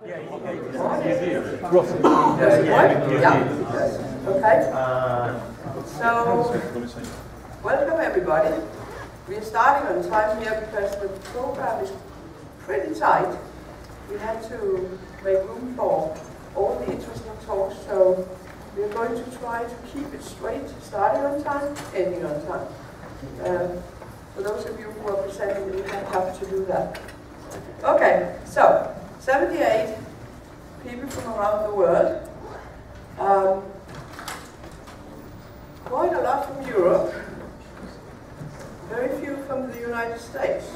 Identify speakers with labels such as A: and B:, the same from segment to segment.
A: Okay. So, welcome everybody. We are starting on time here because the program is pretty tight. We had to make room for all the interesting talks, so we are going to try to keep it straight, starting on time, ending on time. For those of you who are presenting, we have to do that. Okay, so 78 people from around the world. Quite a lot from Europe. Very few from the United States.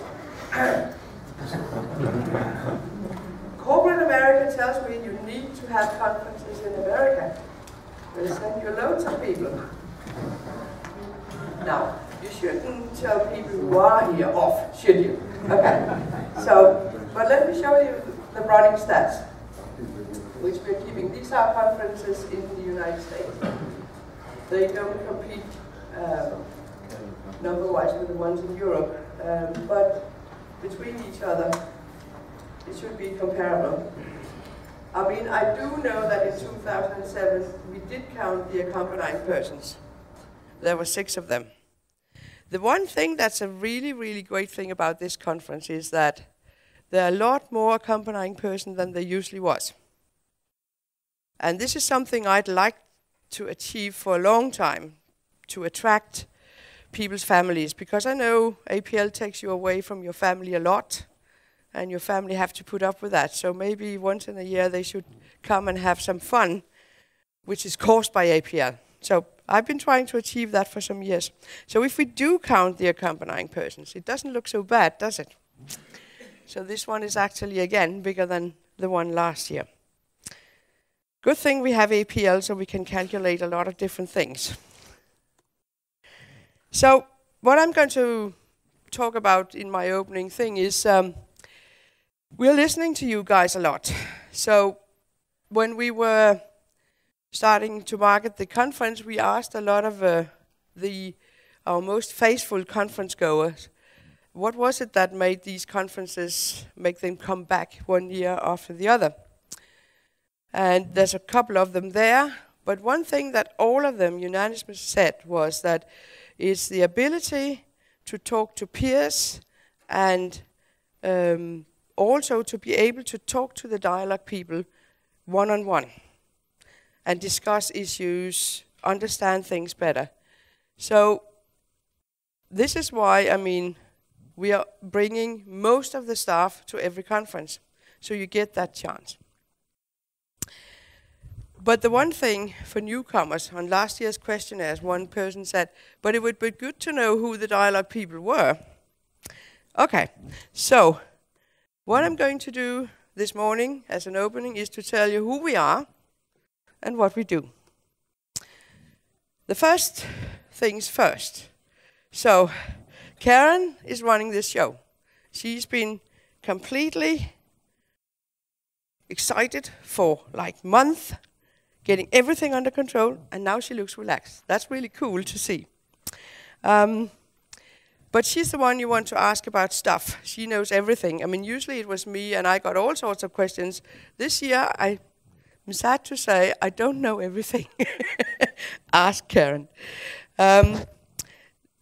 A: Corporate America tells me you need to have conferences in America. We'll send you loads of people. Now, you shouldn't tell people who are here off, should you? Okay. So, but let me show you the running stats, which we're keeping. These are conferences in the United States. They don't compete number-wise with the ones in Europe, but between each other, it should be comparable. I mean, I do know that in 2007, we did count the accompanying persons. There were 6 of them. The one thing that's a really, really great thing about this conference is that there are a lot more accompanying persons than there usually was. And this is something I'd like to achieve for a long time, to attract people's families, because I know APL takes you away from your family a lot, and your family have to put up with that. So maybe once in a year they should come and have some fun, which is caused by APL. So I've been trying to achieve that for some years. So if we do count the accompanying persons, it doesn't look so bad, does it? So this one is actually, again, bigger than the one last year. Good thing we have APL, so we can calculate a lot of different things. So what I'm going to talk about in my opening thing is we're listening to you guys a lot. So when we were starting to market the conference, we asked a lot of our most faithful conference goers, what was it that made these conferences, make them come back one year after the other? And there's a couple of them there, but one thing that all of them unanimously said was that it's the ability to talk to peers and also to be able to talk to the dialogue people one-on-one and discuss issues, understand things better. So this is why, I mean, we are bringing most of the staff to every conference, so you get that chance. But the one thing for newcomers, on last year's questionnaires, one person said, but it would be good to know who the dialogue people were. Okay, so what I'm going to do this morning as an opening is to tell you who we are and what we do. The first things first. So Karen is running this show. She's been completely excited for like months, getting everything under control, and now she looks relaxed. That's really cool to see. But she's the one you want to ask about stuff. She knows everything. I mean, usually it was me, and I got all sorts of questions. This year, I'm sad to say, I don't know everything. Ask Karen.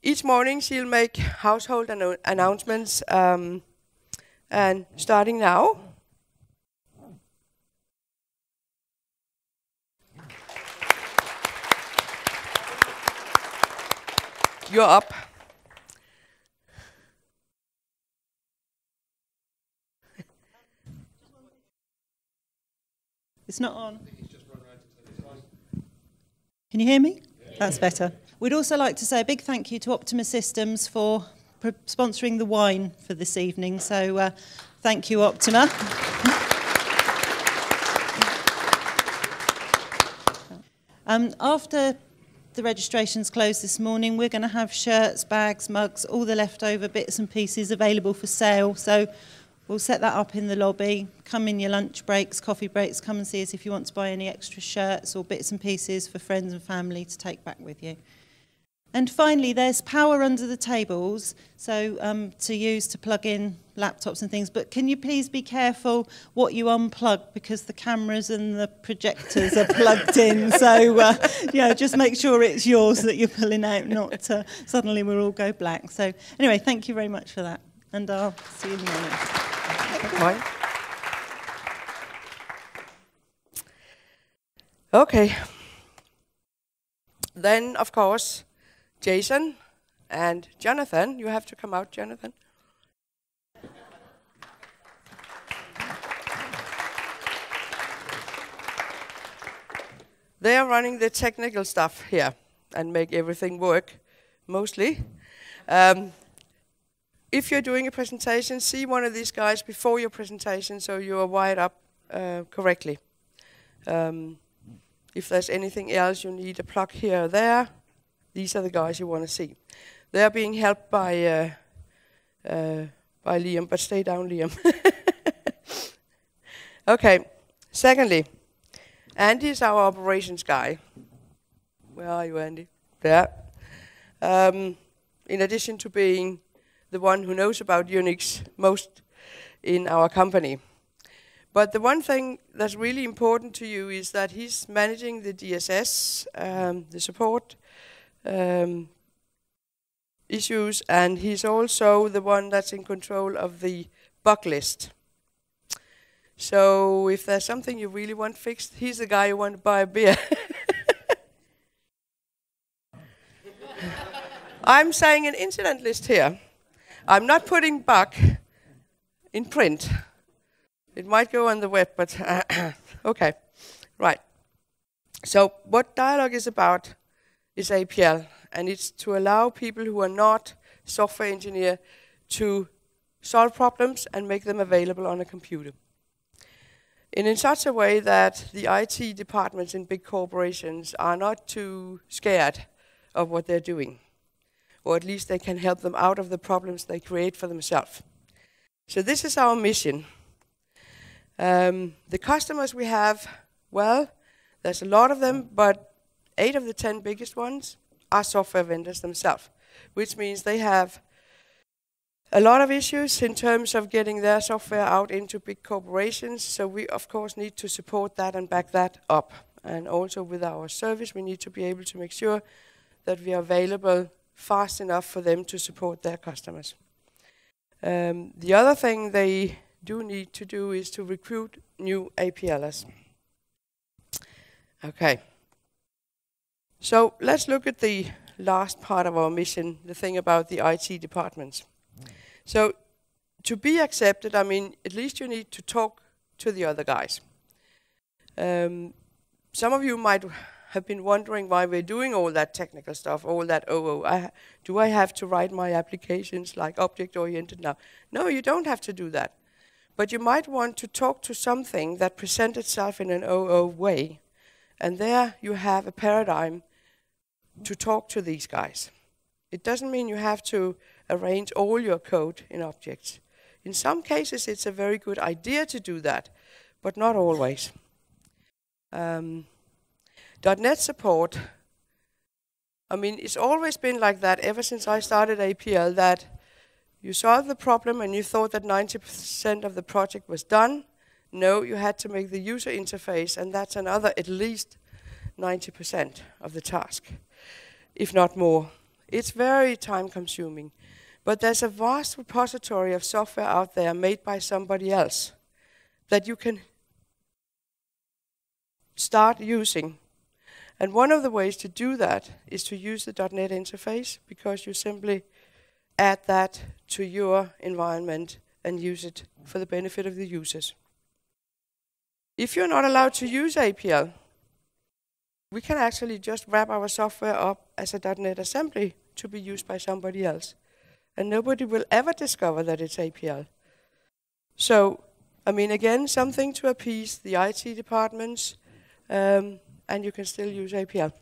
A: Each morning, she'll make household announcements, and starting now, you're up.
B: It's not on. Can you hear me? Yeah. That's better. We'd also like to say a big thank you to Optima Systems for sponsoring the wine for this evening. So thank you, Optima. After the registration's closed this morning, we're going to have shirts, bags, mugs, all the leftover bits and pieces available for sale. So we'll set that up in the lobby. Come in your lunch breaks, coffee breaks. Come and see us if you want to buy any extra shirts or bits and pieces for friends and family to take back with you. And finally, there's power under the tables, so to use to plug in laptops and things, but can you please be careful what you unplug, because the cameras and the projectors are plugged in, so just make sure it's yours that you're pulling out, not suddenly we'll all go black. So anyway, thank you very much for that, and I'll see you in the morning.
A: Right. Okay. Then, of course, Jason and Jonathan. You have to come out, Jonathan. They are running the technical stuff here and make everything work, mostly. If you're doing a presentation, see one of these guys before your presentation so you are wired up correctly. If there's anything else you need a plug here or there, these are the guys you want to see. They are being helped by Liam, but stay down, Liam. Okay, secondly, Andy is our operations guy. Where are you, Andy? There. In addition to being the one who knows about Unix most in our company. But the one thing that's really important to you is that he's managing the DSS, the support issues, and he's also the one that's in control of the bug list. So if there's something you really want fixed, he's the guy you want to buy a beer. I'm saying an incident list here. I'm not putting bug in print. It might go on the web, but okay. Right. So what Dyalog is about is APL, and it's to allow people who are not software engineer to solve problems and make them available on a computer. And in such a way that the IT departments in big corporations are not too scared of what they're doing, or at least they can help them out of the problems they create for themselves. So this is our mission. The customers we have, well, there's a lot of them, but 8 of the 10 biggest ones are software vendors themselves, which means they have a lot of issues in terms of getting their software out into big corporations. So we, of course, need to support that and back that up. And also with our service, we need to be able to make sure that we are available fast enough for them to support their customers. The other thing they do need to do is to recruit new APL'ers. Okay. So let's look at the last part of our mission, the thing about the IT departments. So to be accepted, I mean, at least you need to talk to the other guys. Some of you might have been wondering why we're doing all that technical stuff, all that do I have to write my applications like object-oriented now? No, you don't have to do that. But you might want to talk to something that presents itself in an OO way. And there you have a paradigm to talk to these guys. It doesn't mean you have to arrange all your code in objects. In some cases, it's a very good idea to do that, but not always. .NET support, I mean, it's always been like that ever since I started APL, that you solved the problem and you thought that 90% of the project was done. No, you had to make the user interface, and that's another at least 90% of the task, if not more. It's very time-consuming. But there's a vast repository of software out there made by somebody else that you can start using. And one of the ways to do that is to use the .NET interface, because you simply add that to your environment and use it for the benefit of the users. If you're not allowed to use APL, we can actually just wrap our software up as a .NET assembly to be used by somebody else. And nobody will ever discover that it's APL. So, I mean, again, something to appease the IT departments, and you can still use APL.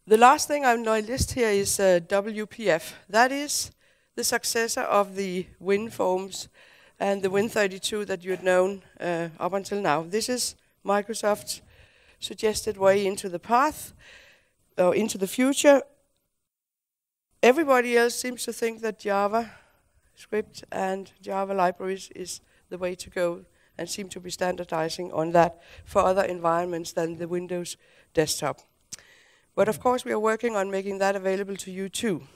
A: The last thing on my list here is WPF. That is the successor of the WinForms and the Win32 that you had known up until now. This is Microsoft's suggested way into the path, or into the future. Everybody else seems to think that Java script and Java libraries is the way to go, and seem to be standardizing on that for other environments than the Windows desktop. But of course we are working on making that available to you too.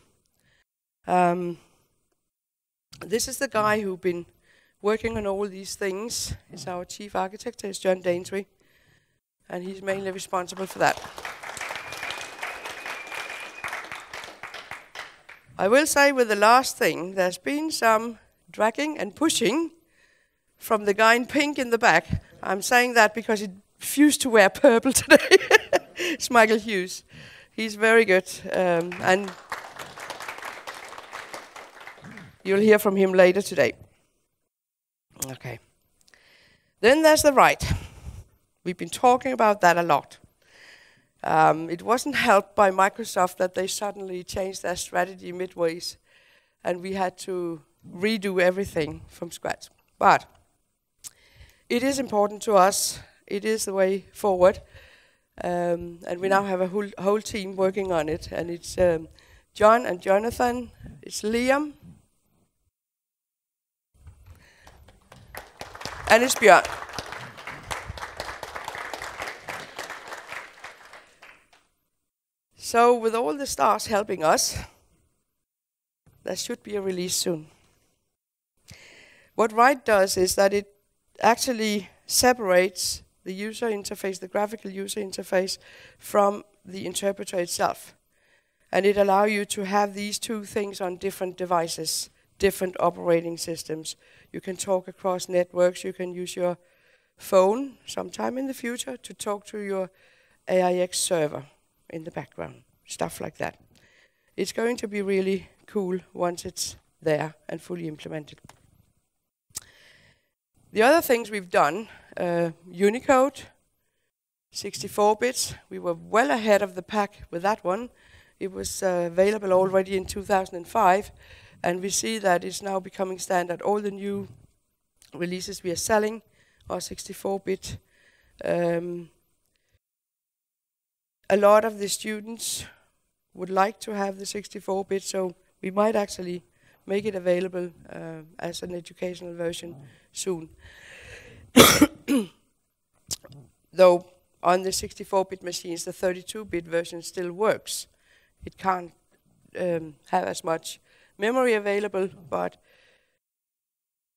A: This is the guy who's been working on all these things. He's our chief architect, he's John Daintree, and he's mainly responsible for that. I will say with the last thing, there's been some dragging and pushing from the guy in pink in the back. I'm saying that because he refused to wear purple today. It's Michael Hughes. He's very good, and you'll hear from him later today. Okay. Then there's the right. We've been talking about that a lot. It wasn't helped by Microsoft that they suddenly changed their strategy midways, and we had to redo everything from scratch. But it is important to us. It is the way forward. And we now have a whole team working on it. And it's John and Jonathan. It's Liam. And it's Bjørn. So with all the stars helping us, there should be a release soon. What Write does is that it actually separates the user interface, the graphical user interface, from the interpreter itself. And it allows you to have these two things on different devices, different operating systems. You can talk across networks, you can use your phone sometime in the future to talk to your AIX server in the background, stuff like that. It's going to be really cool once it's there and fully implemented. The other things we've done, Unicode, 64 bits, we were well ahead of the pack with that one. It was available already in 2005, and we see that it's now becoming standard. All the new releases we are selling are 64-bit. A lot of the students would like to have the 64-bit, so we might actually make it available as an educational version soon. Though on the 64-bit machines, the 32-bit version still works. It can't have as much memory available, but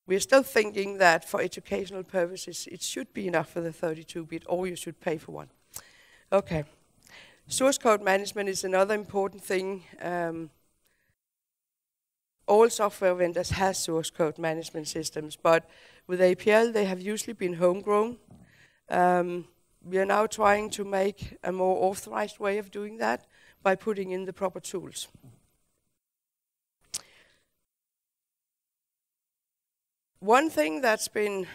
A: we're still thinking that for educational purposes, it should be enough for the 32-bit, or you should pay for one. Okay. Source code management is another important thing. All software vendors have source code management systems, but with APL they have usually been homegrown. We are now trying to make a more authorized way of doing that by putting in the proper tools. One thing that's been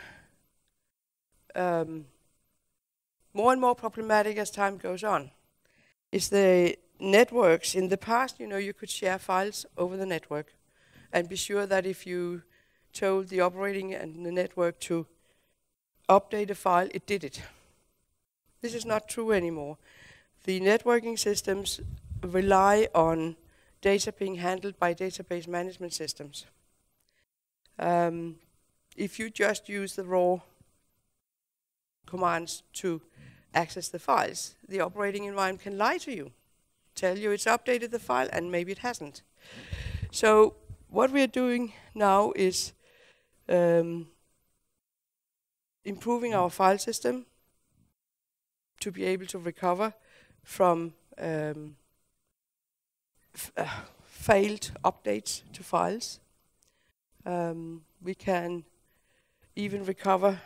A: more and more problematic as time goes on is the networks. In the past, you could share files over the network and be sure that if you told the operating and the network to update a file, it did it. This is not true anymore. The networking systems rely on data being handled by database management systems. If you just use the raw commands to access the files, the operating environment can lie to you, tell you it's updated the file, and maybe it hasn't. So what we are doing now is improving our file system to be able to recover from failed updates to files. We can even recover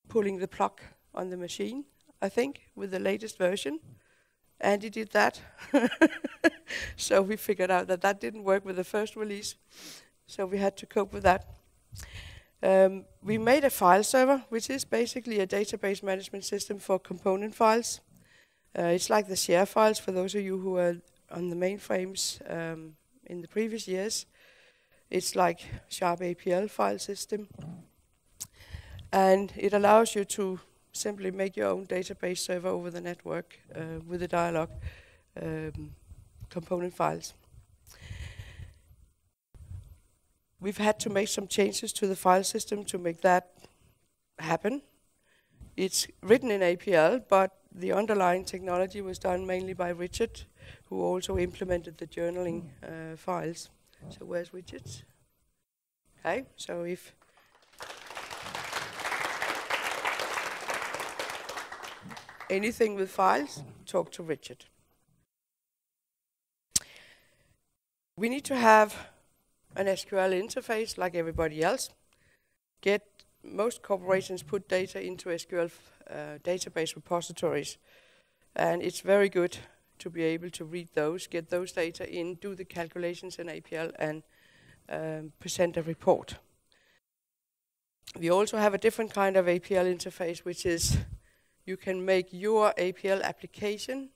A: pulling the plug on the machine, I think, with the latest version. Andy did that. So we figured out that that didn't work with the first release. So we had to cope with that. We made a file server, which is basically a database management system for component files. It's like the share files for those of you who are on the mainframes in the previous years. It's like Sharp APL file system. And it allows you to simply make your own database server over the network with the Dyalog component files. we've had to make some changes to the file system to make that happen. It's written in APL, but the underlying technology was done mainly by Richard, who also implemented the journaling files. So where's Richard? Okay, so if anything with files, talk to Richard. We need to have an SQL interface like everybody else. Most corporations put data into SQL database repositories, and it's very good to be able to read those, get those data in, do the calculations in APL, and present a report. We also have a different kind of APL interface, which is you can make your APL application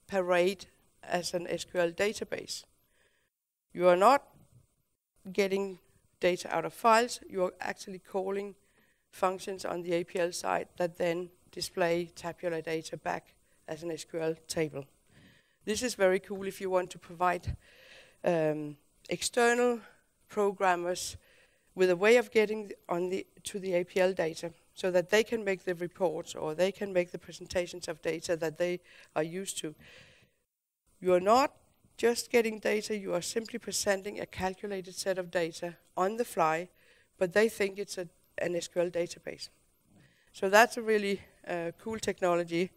A: parade as an SQL database. You are not getting data out of files, you are actually calling functions on the APL side that then display tabular data back as an SQL table. This is very cool if you want to provide external programmers with a way of getting to the APL data so that they can make the reports or they can make the presentations of data that they are used to. You are not just getting data, you are simply presenting a calculated set of data on the fly, but they think it's an SQL database. So that's a really cool technology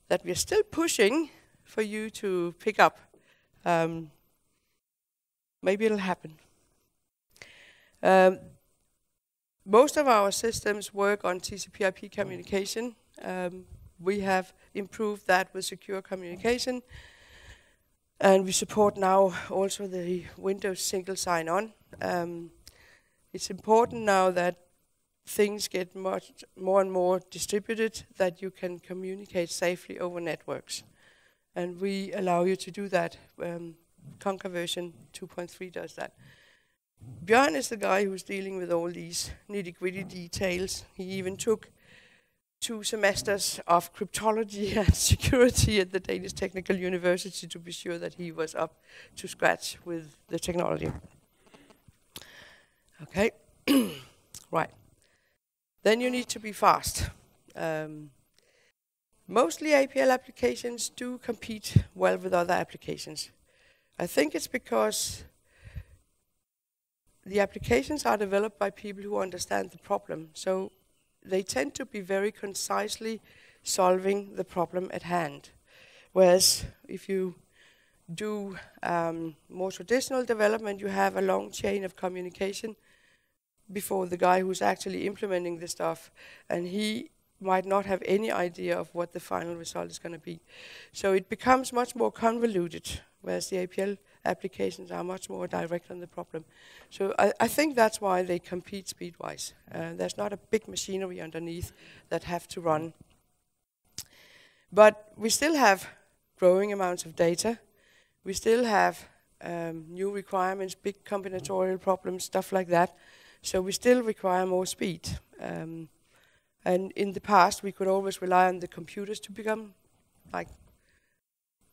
A: that we're still pushing for you to pick up. Maybe it'll happen. Most of our systems work on TCP/IP communication. We have improved that with secure communication. And we support now also the Windows single sign-on. It's important now that things get much more and more distributed, that you can communicate safely over networks. And we allow you to do that. Conquer version 2.3 does that. Björn is the guy who's dealing with all these nitty-gritty details. He even took 2 semesters of cryptology and security at the Danish Technical University to be sure that he was up to scratch with the technology. Okay, right. Then you need to be fast. Mostly APL applications do compete well with other applications. I think it's because the applications are developed by people who understand the problem. So they tend to be very concisely solving the problem at hand. Whereas if you do more traditional development, you have a long chain of communication before the guy who's actually implementing the stuff, and he might not have any idea of what the final result is going to be. So it becomes much more convoluted, whereas the APL applications are much more direct on the problem. So I think that's why they compete speed-wise. There's not a big machinery underneath that have to run. But we still have growing amounts of data. We still have new requirements, big combinatorial problems, stuff like that. So we still require more speed. And in the past, we could always rely on the computers to become like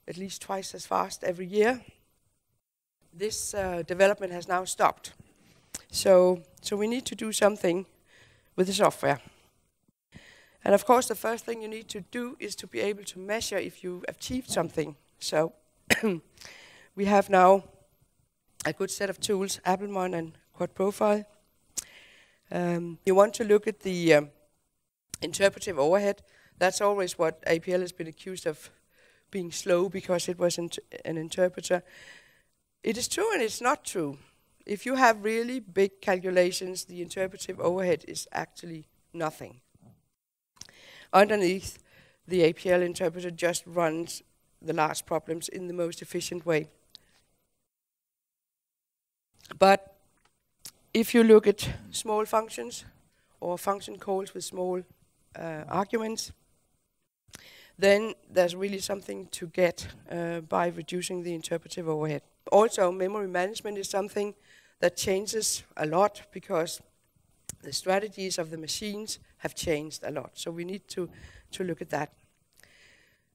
A: at least twice as fast every year. This development has now stopped. So we need to do something with the software. And of course, the first thing you need to do is to be able to measure if you've achieved something. So we have now a good set of tools, Applemon and Quad Profile. You want to look at the interpretive overhead. That's always what APL has been accused of being slow because it wasn't an interpreter. It is true and it's not true. If you have really big calculations, the interpretive overhead is actually nothing. Underneath, the APL interpreter just runs the large problems in the most efficient way. But if you look at small functions or function calls with small arguments, then there's really something to get by reducing the interpretive overhead. Also, memory management is something that changes a lot because the strategies of the machines have changed a lot. So we need to look at that.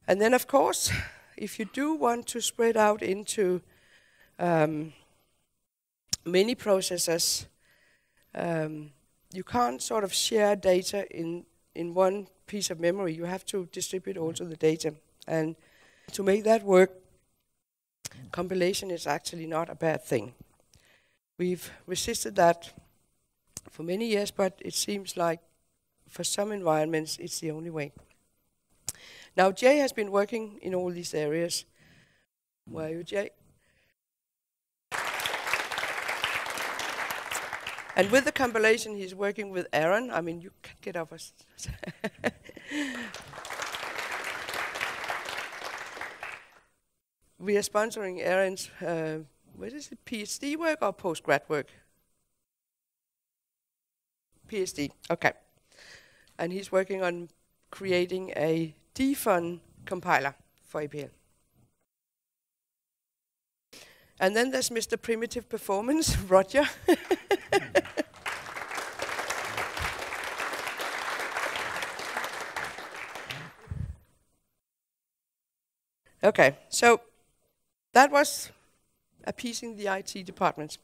A: And then, of course, if you do want to spread out into many processors, you can't sort of share data in one piece of memory. You have to distribute also the data. And to make that work, compilation is actually not a bad thing. We've resisted that for many years, but it seems like for some environments it's the only way. Now Jay has been working in all these areas. Where are you, Jay? And with the compilation, he's working with Aaron. I mean, you can get up. We are sponsoring Aaron's, what is it, PhD work or postgrad work? PhD, okay. And he's working on creating a defun compiler for APL. And then there's Mr. Primitive Performance, Roger. Okay, so that was appeasing the IT department.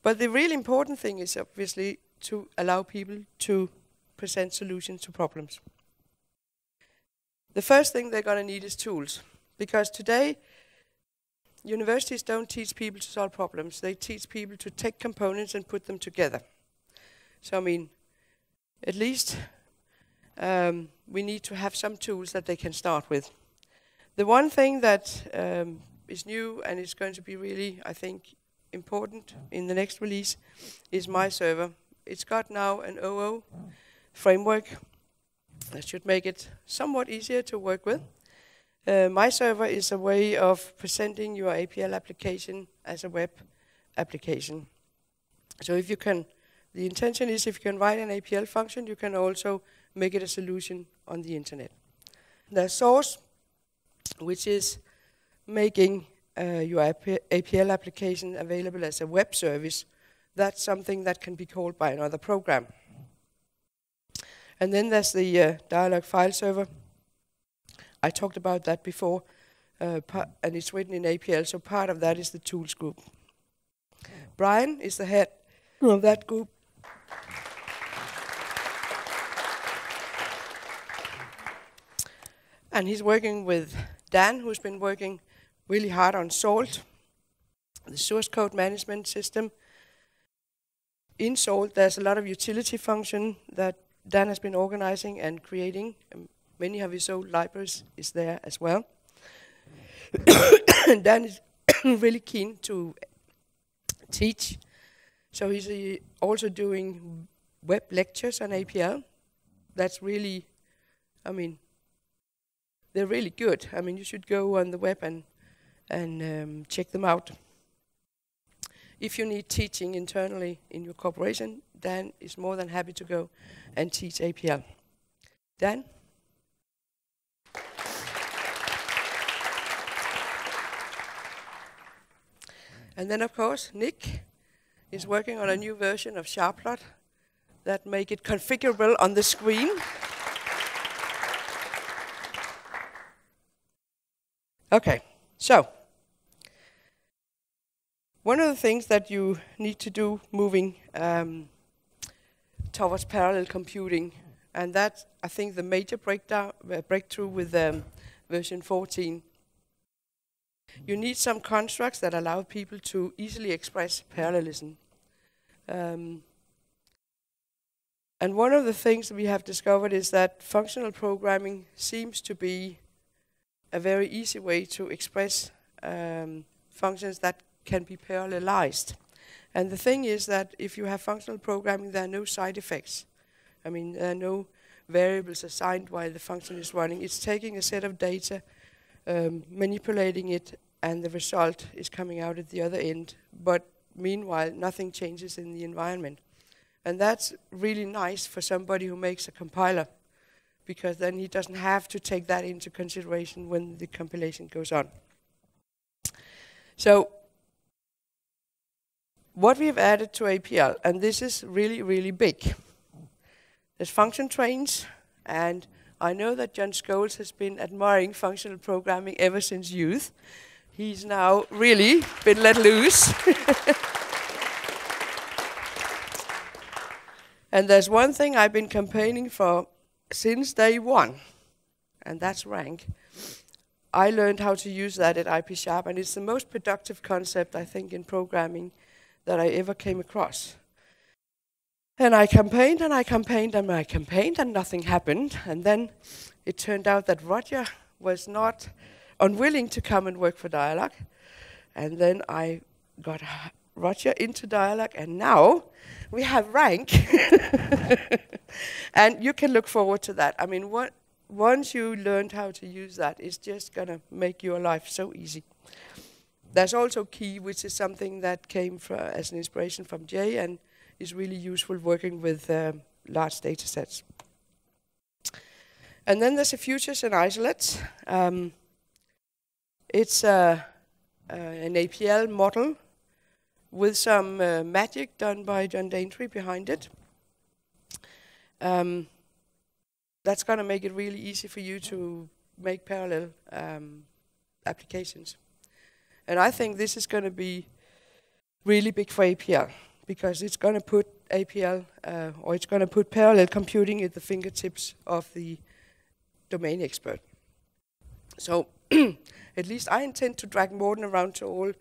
A: But the really important thing is obviously to allow people to present solutions to problems. The first thing they're going to need is tools. Because today, universities don't teach people to solve problems. They teach people to take components and put them together. So, I mean, at least we need to have some tools that they can start with. The one thing that is new and is going to be really, I think, important in the next release is My Server. It's got now an OO framework that should make it somewhat easier to work with. My Server is a way of presenting your APL application as a web application. So if you can, the intention is if you can write an APL function, you can also make it a solution on the internet. There's Source, which is making your APL application available as a web service. That's something that can be called by another program. And then there's the Dyalog file server. I talked about that before, and it's written in APL, so part of that is the tools group. Brian is the head of that group. And he's working with Dan, who's been working really hard on SALT, the source code management system. In SALT, there's a lot of utility function that Dan has been organizing and creating. Many of his old libraries is there as well. Dan is really keen to teach. So he's also doing web lectures on APL. That's really, I mean, they're really good. I mean, you should go on the web and check them out. If you need teaching internally in your corporation, Dan is more than happy to go and teach APL. Dan? And then, of course, Nick is working on a new version of Sharplot that make it configurable on the screen. Okay, so one of the things that you need to do moving towards parallel computing, and that's, I think, the major breakthrough with version 14. You need some constructs that allow people to easily express parallelism. And one of the things that we have discovered is that functional programming seems to be a very easy way to express functions that can be parallelized. And the thing is that if you have functional programming, there are no side effects. I mean, there are no variables assigned while the function is running. It's taking a set of data, manipulating it, and the result is coming out at the other end. But meanwhile, nothing changes in the environment. And that's really nice for somebody who makes a compiler, because then he doesn't have to take that into consideration when the compilation goes on. So what we have added to APL, and this is really, really big. There's function trains, and I know that John Scholes has been admiring functional programming ever since youth. He's now really been let loose. And there's one thing I've been campaigning for since day one, and that's rank. I learned how to use that at IP Sharp, and it's the most productive concept, I think, in programming that I ever came across. And I campaigned, and I campaigned, and I campaigned, and nothing happened. And then it turned out that Roger was not unwilling to come and work for Dyalog. And then I got Roger into Dyalog, and now we have rank. And you can look forward to that. I mean, once you learned how to use that, it's just going to make your life so easy. There's also Key, which is something that came as an inspiration from Jay and is really useful working with large data sets. And then there's a futures and isolates. It's an APL model with some magic done by John Daintree behind it. That's going to make it really easy for you to make parallel applications. And I think this is going to be really big for APL, because it's going to put APL, or it's going to put parallel computing at the fingertips of the domain expert. So at least I intend to drag Morten around to all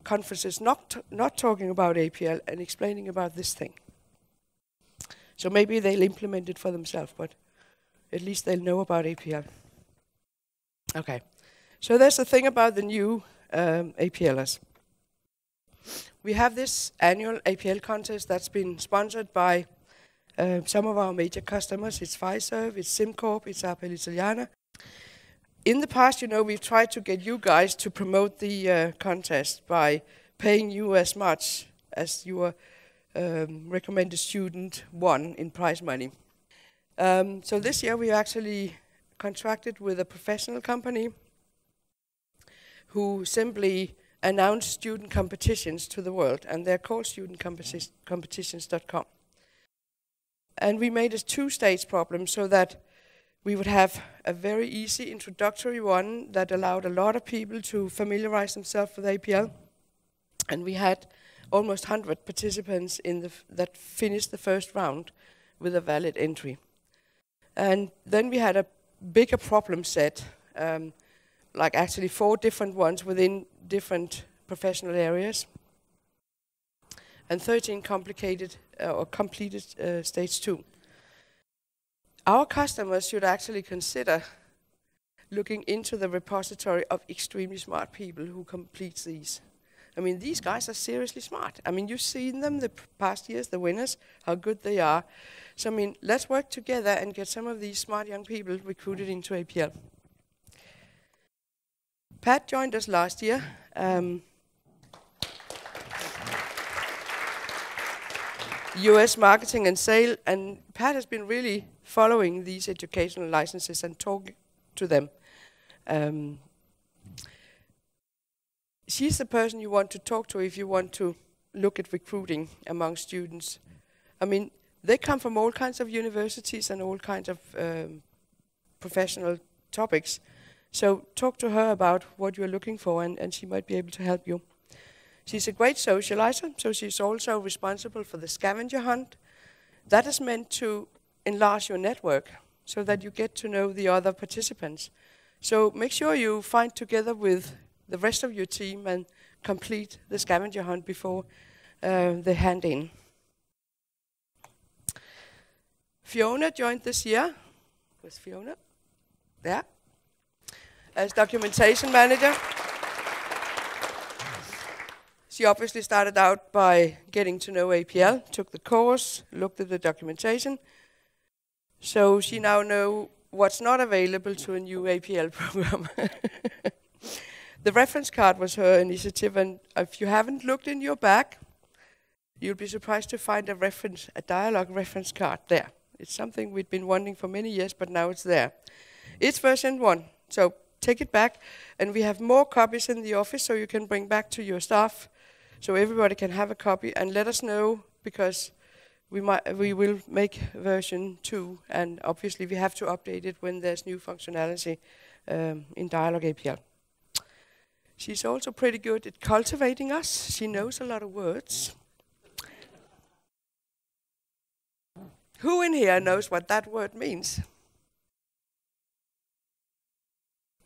A: conferences, not talking about APL and explaining about this thing. So maybe they'll implement it for themselves, but at least they'll know about APL. Okay, so there's the thing about the new APLers. We have this annual APL contest that's been sponsored by some of our major customers. It's Pfizer, it's SimCorp, it's APL Italiana. In the past, you know, we've tried to get you guys to promote the contest by paying you as much as your recommended student won in prize money. So this year we actually contracted with a professional company who simply announce student competitions to the world, and they're called studentcompetitions.com. And we made a two-stage problem so that we would have a very easy introductory one that allowed a lot of people to familiarize themselves with APL. And we had almost 100 participants that finished the first round with a valid entry. And then we had a bigger problem set, like actually 4 different ones within different professional areas, and 13 completed stage 2. Our customers should actually consider looking into the repository of extremely smart people who complete these. I mean, these guys are seriously smart. I mean, you've seen them the past years, the winners, how good they are. So, I mean, let's work together and get some of these smart young people recruited into APL. Pat joined us last year. US marketing and sale, and Pat has been really following these educational licenses and talking to them. She's the person you want to talk to if you want to look at recruiting among students. I mean, they come from all kinds of universities and all kinds of professional topics. So talk to her about what you're looking for, and she might be able to help you. She's a great socializer, so she's also responsible for the scavenger hunt. That is meant to enlarge your network so that you get to know the other participants. So make sure you find together with the rest of your team and complete the scavenger hunt before they hand in. Fiona joined this year. Where's Fiona? There. As documentation manager. She obviously started out by getting to know APL, took the course, looked at the documentation. So she now knows what's not available to a new APL program. The reference card was her initiative, and if you haven't looked in your bag, you'll be surprised to find a Dyalog reference card there. It's something we've been wanting for many years, but now it's there. It's version 1, so take it back, and we have more copies in the office so you can bring back to your staff, so everybody can have a copy, and let us know, because we will make version 2, and obviously we have to update it when there's new functionality in Dyalog APL. She's also pretty good at cultivating us. She knows a lot of words. in here knows what that word means?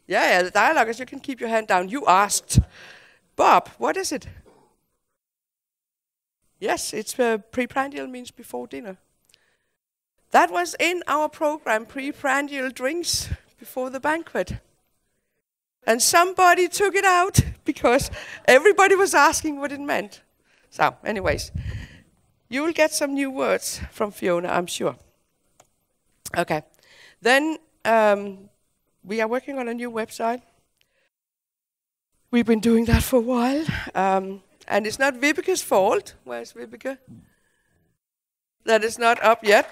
A: Yeah, the dialoguers, you can keep your hand down. You asked. Bob, what is it? Yes, it's preprandial means before dinner. That was in our program, preprandial drinks before the banquet. And somebody took it out because everybody was asking what it meant. So, anyways, you will get some new words from Fiona, I'm sure. Okay. Then we are working on a new website. We've been doing that for a while. And it's not Vibike's fault. Where's Vibeke? That is not up yet.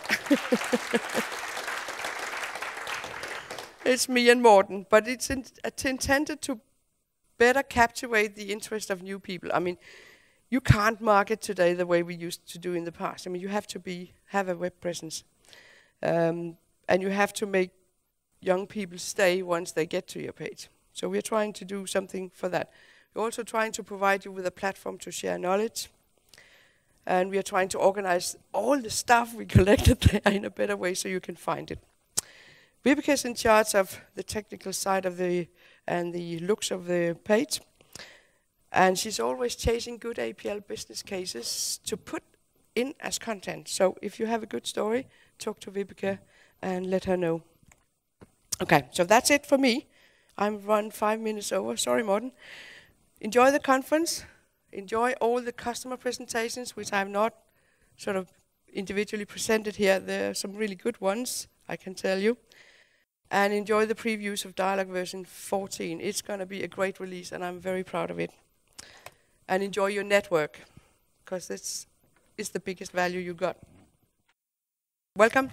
A: It's me and Morten, but it's intended to better captivate the interest of new people. I mean, you can't market today the way we used to do in the past. I mean, you have to have a web presence. And you have to make young people stay once they get to your page. So we're trying to do something for that. We're also trying to provide you with a platform to share knowledge. And we are trying to organize all the stuff we collected there in a better way so you can find it. Vibeke is in charge of the technical side of and the looks of the page. And she's always chasing good APL business cases to put in as content. So if you have a good story, talk to Vibeke and let her know. Okay, so that's it for me. I'm run 5 minutes over. Sorry, Morten. Enjoy the conference. Enjoy all the customer presentations, which I have not sort of individually presented here. There are some really good ones, I can tell you. And enjoy the previews of Dyalog version 14. It's going to be a great release, and I'm very proud of it. And enjoy your network, because this is the biggest value you got. Welcome.